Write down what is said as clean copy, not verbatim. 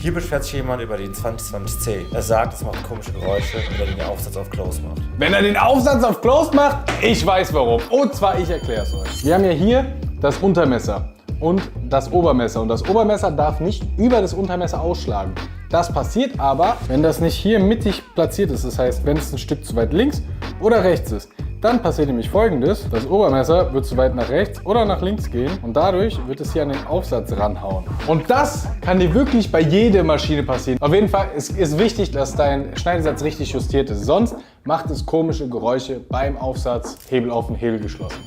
Hier beschwert sich jemand über den 2020C. Er sagt, es macht komische Geräusche, wenn er den Aufsatz auf Close macht. Wenn er den Aufsatz auf Close macht, ich weiß warum. Und zwar, ich erkläre es euch. Wir haben ja hier das Untermesser und das Obermesser. Und das Obermesser darf nicht über das Untermesser ausschlagen. Das passiert aber, wenn das nicht hier mittig platziert ist. Das heißt, wenn es ein Stück zu weit links oder rechts ist. Dann passiert nämlich Folgendes: Das Obermesser wird zu weit nach rechts oder nach links gehen und dadurch wird es hier an den Aufsatz ranhauen. Und das kann dir wirklich bei jeder Maschine passieren. Auf jeden Fall ist wichtig, dass dein Schneidesatz richtig justiert ist. Sonst macht es komische Geräusche beim Aufsatz, Hebel offen, Hebel geschlossen.